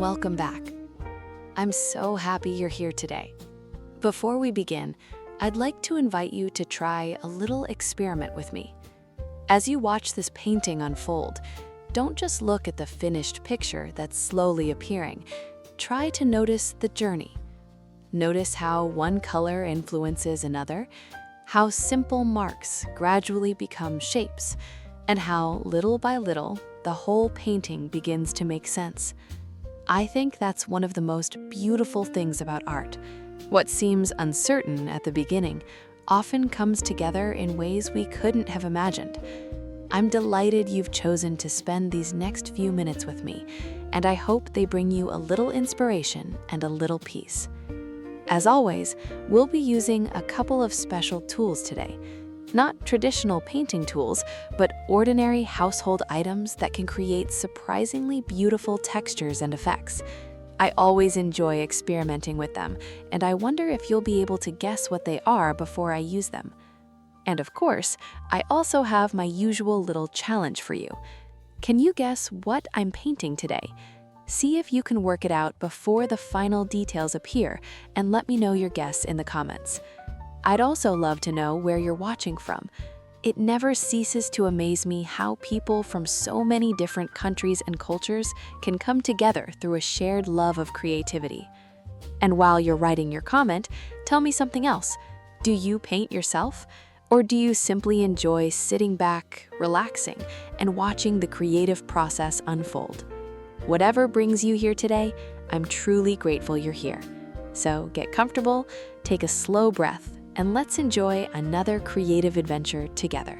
welcome back. I'm so happy you're here today. Before we begin, I'd like to invite you to try a little experiment with me. As you watch this painting unfold, don't just look at the finished picture that's slowly appearing. Try to notice the journey. Notice how one color influences another, how simple marks gradually become shapes, and how, little by little, the whole painting begins to make sense. I think that's one of the most beautiful things about art. What seems uncertain at the beginning often comes together in ways we couldn't have imagined. I'm delighted you've chosen to spend these next few minutes with me, and I hope they bring you a little inspiration and a little peace. As always, we'll be using a couple of special tools today. Not traditional painting tools, but ordinary household items that can create surprisingly beautiful textures and effects. I always enjoy experimenting with them, and I wonder if you'll be able to guess what they are before I use them. And of course, I also have my usual little challenge for you. Can you guess what I'm painting today? See if you can work it out before the final details appear, and let me know your guess in the comments. I'd also love to know where you're watching from. It never ceases to amaze me how people from so many different countries and cultures can come together through a shared love of creativity. And while you're writing your comment, tell me something else. Do you paint yourself? Or do you simply enjoy sitting back, relaxing, and watching the creative process unfold? Whatever brings you here today, I'm truly grateful you're here. So get comfortable, take a slow breath, and let's enjoy another creative adventure together.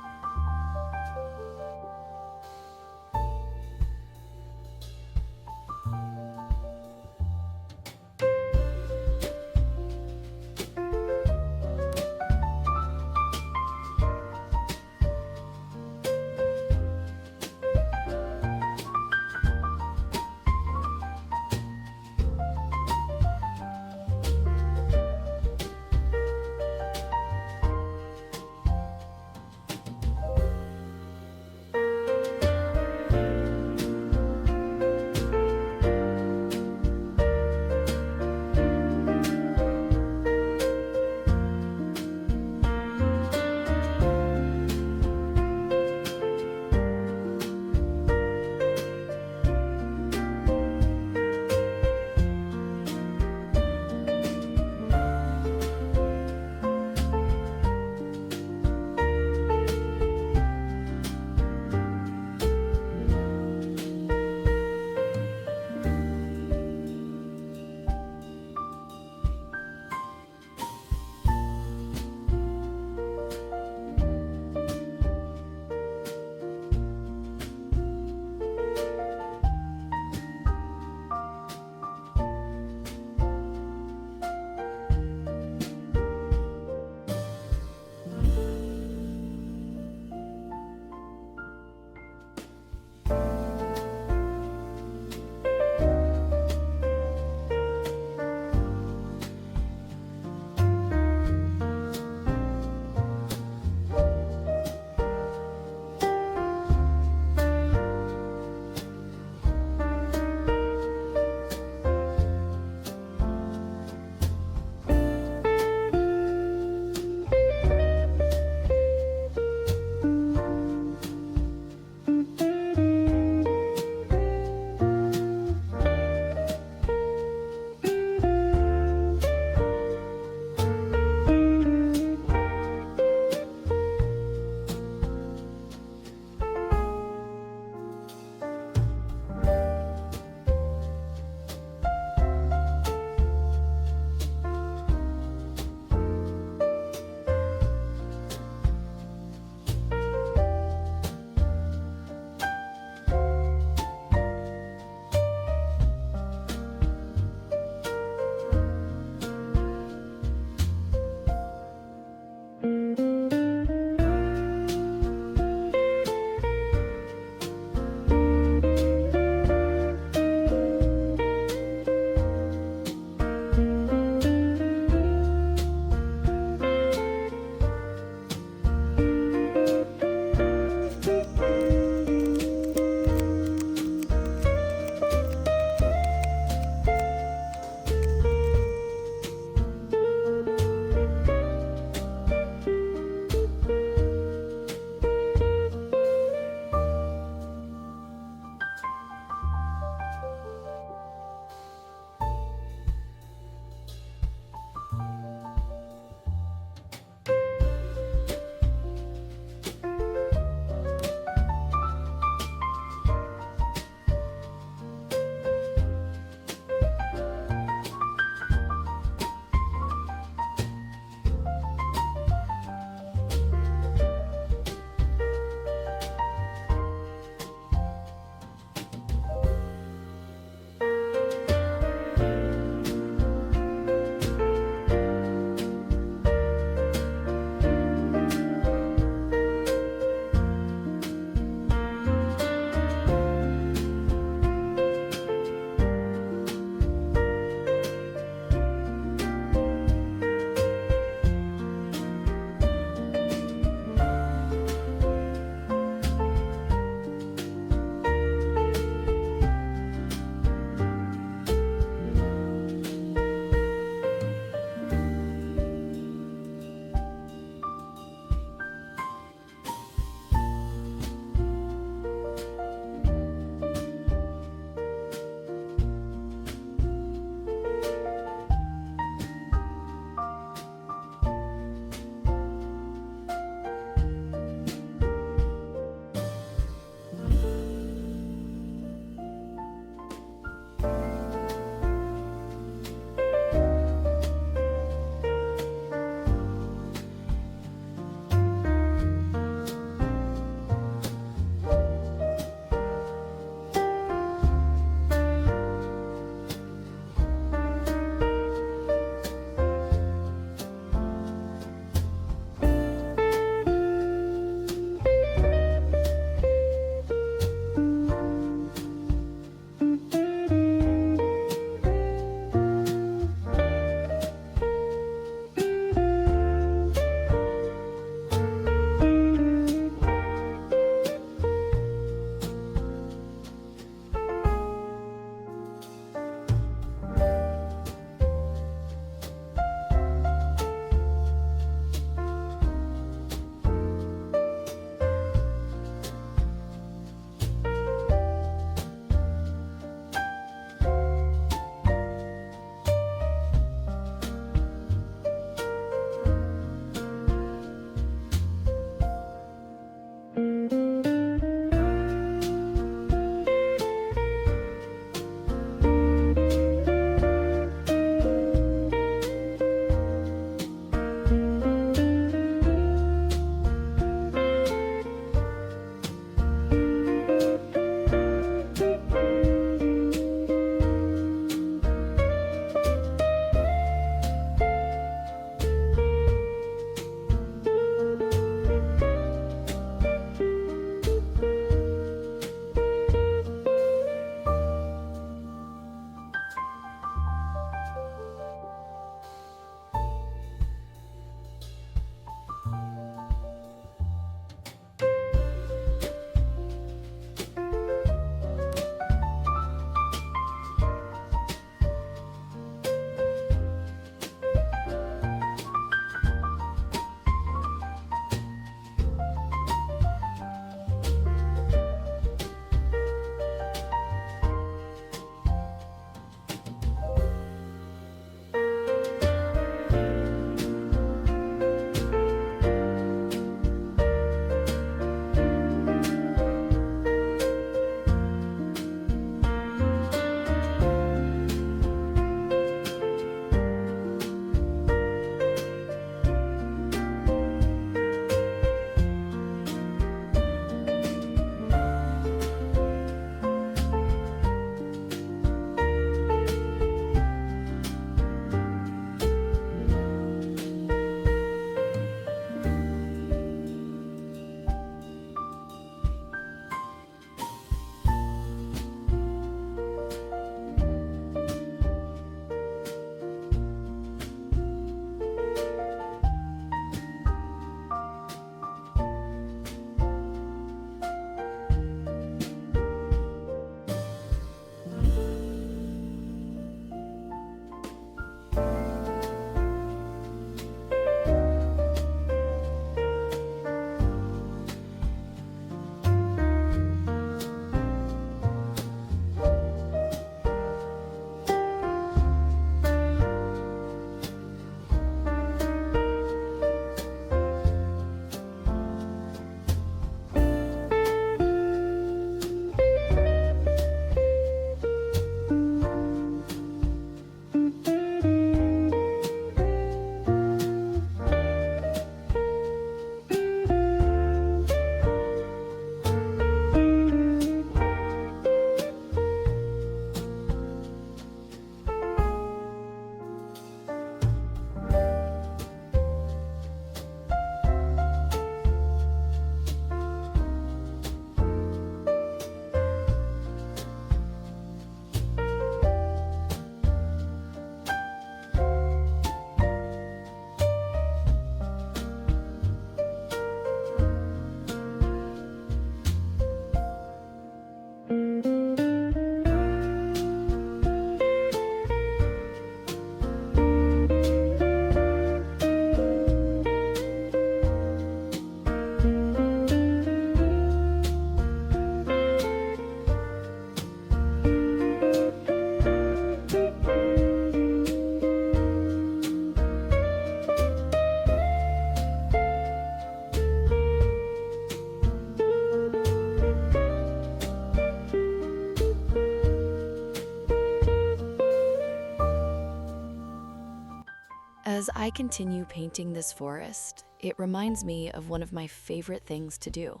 As I continue painting this forest, it reminds me of one of my favorite things to do,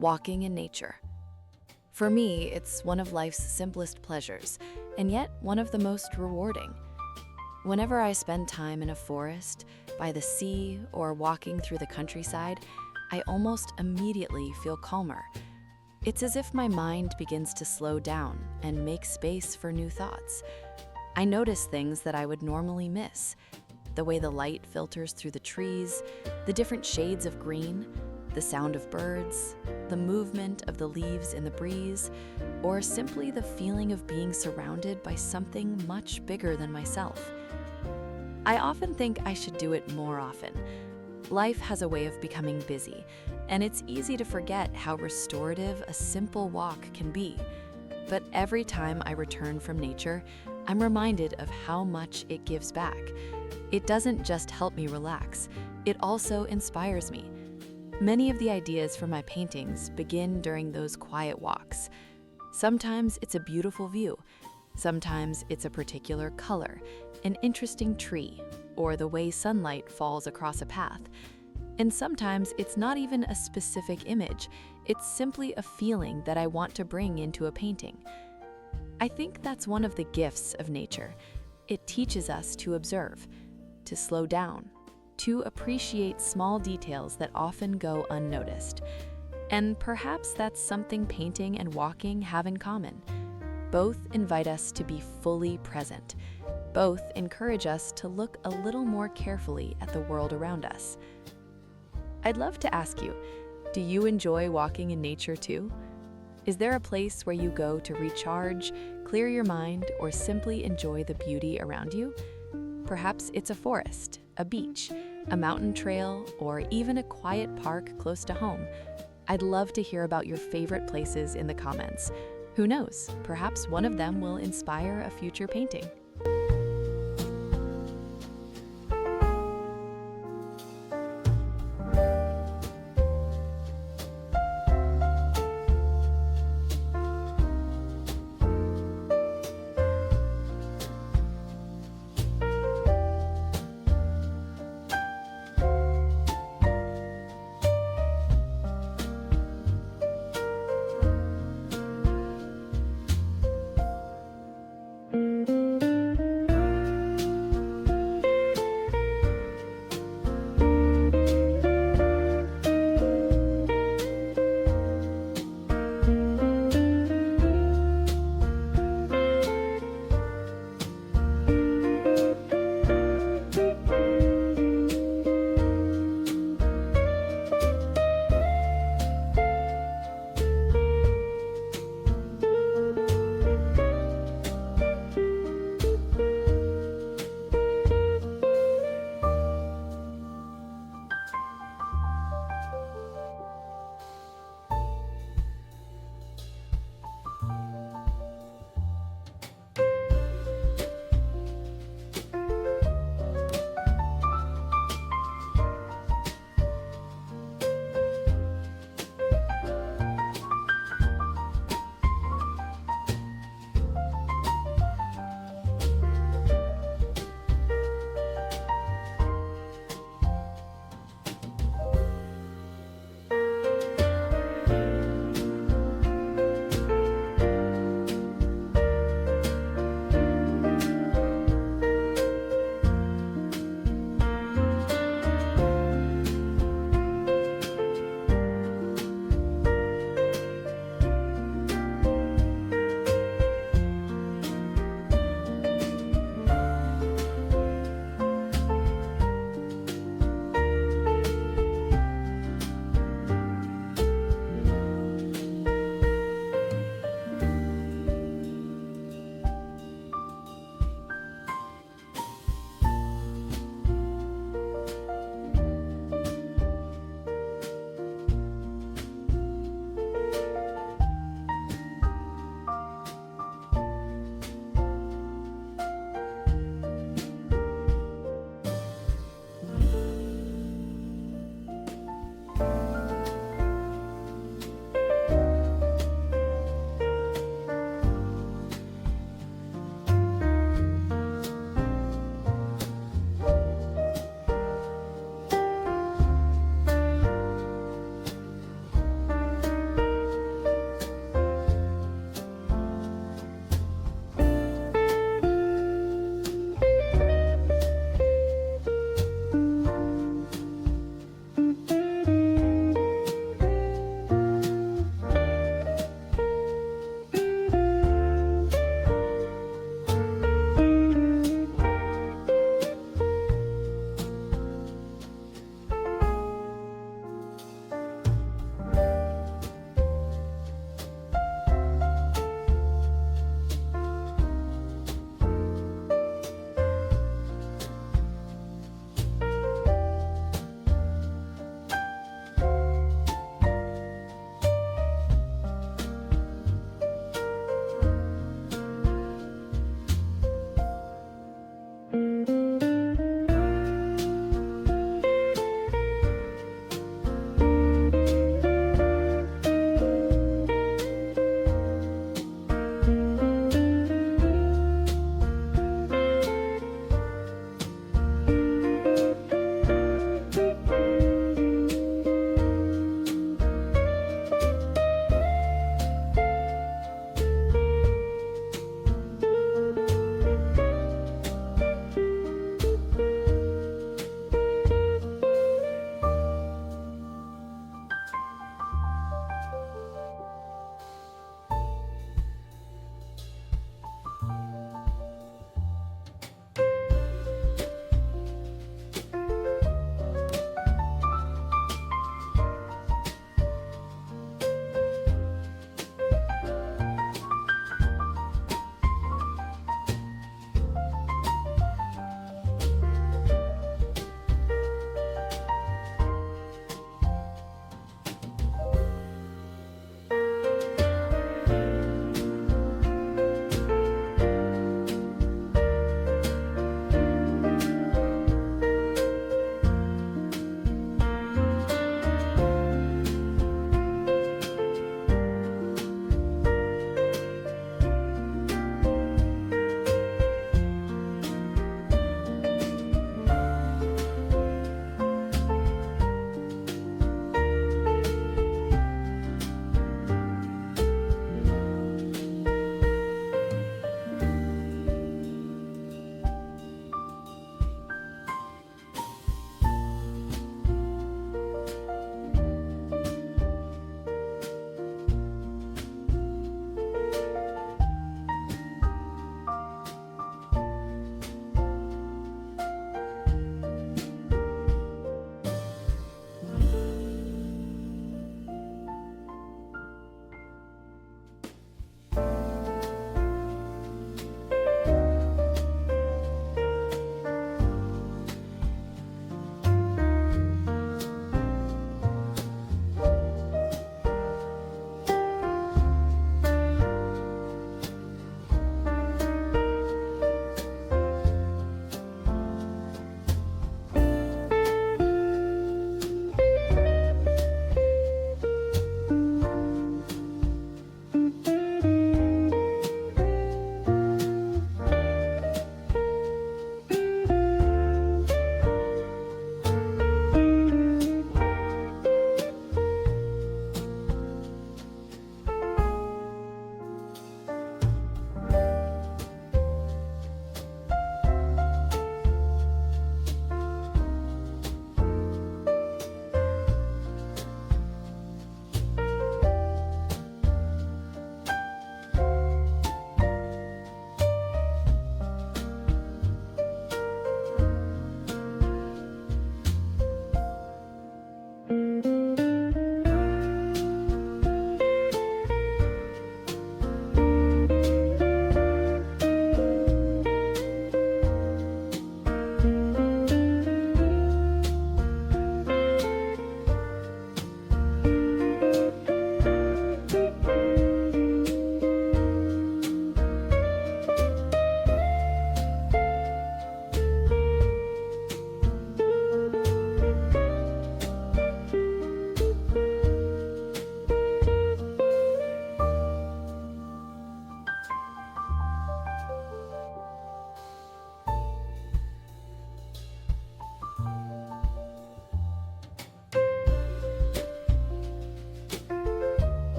walking in nature. For me, it's one of life's simplest pleasures, and yet one of the most rewarding. Whenever I spend time in a forest, by the sea, or walking through the countryside, I almost immediately feel calmer. It's as if my mind begins to slow down and make space for new thoughts. I notice things that I would normally miss. The way the light filters through the trees, the different shades of green, the sound of birds, the movement of the leaves in the breeze, or simply the feeling of being surrounded by something much bigger than myself. I often think I should do it more often. Life has a way of becoming busy, and it's easy to forget how restorative a simple walk can be. But every time I return from nature, I'm reminded of how much it gives back. It doesn't just help me relax, it also inspires me. Many of the ideas for my paintings begin during those quiet walks. Sometimes it's a beautiful view, sometimes it's a particular color, an interesting tree, or the way sunlight falls across a path. And sometimes it's not even a specific image, it's simply a feeling that I want to bring into a painting. I think that's one of the gifts of nature. It teaches us to observe, to slow down, to appreciate small details that often go unnoticed. And perhaps that's something painting and walking have in common. Both invite us to be fully present. Both encourage us to look a little more carefully at the world around us. I'd love to ask you, do you enjoy walking in nature too? Is there a place where you go to recharge, clear your mind, or simply enjoy the beauty around you? Perhaps it's a forest, a beach, a mountain trail, or even a quiet park close to home. I'd love to hear about your favorite places in the comments. Who knows, perhaps one of them will inspire a future painting.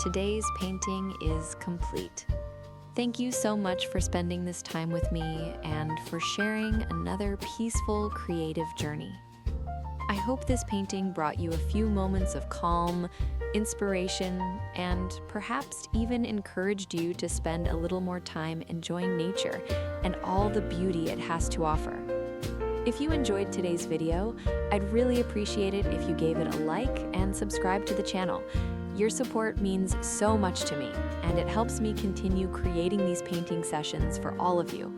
today's painting is complete. Thank you so much for spending this time with me and for sharing another peaceful, creative journey. I hope this painting brought you a few moments of calm, inspiration, and perhaps even encouraged you to spend a little more time enjoying nature and all the beauty it has to offer. If you enjoyed today's video, I'd really appreciate it if you gave it a like and subscribe to the channel. Your support means so much to me, and it helps me continue creating these painting sessions for all of you.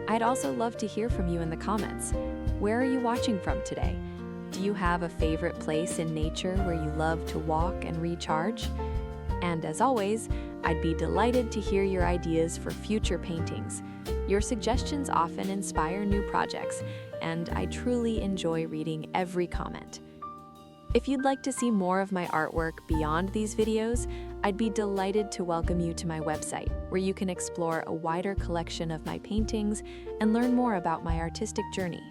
I'd also love to hear from you in the comments. Where are you watching from today? Do you have a favorite place in nature where you love to walk and recharge? And as always, I'd be delighted to hear your ideas for future paintings. Your suggestions often inspire new projects, and I truly enjoy reading every comment. If you'd like to see more of my artwork beyond these videos, I'd be delighted to welcome you to my website, where you can explore a wider collection of my paintings and learn more about my artistic journey.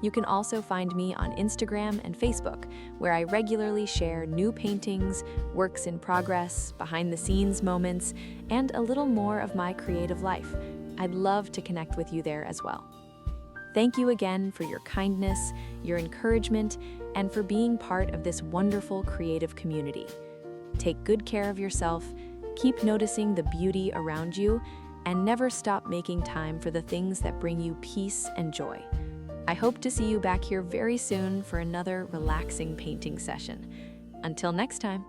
You can also find me on Instagram and Facebook, where I regularly share new paintings, works in progress, behind-the-scenes moments, and a little more of my creative life. I'd love to connect with you there as well. Thank you again for your kindness, your encouragement, and for being part of this wonderful creative community. Take good care of yourself, keep noticing the beauty around you, and never stop making time for the things that bring you peace and joy. I hope to see you back here very soon for another relaxing painting session. Until next time.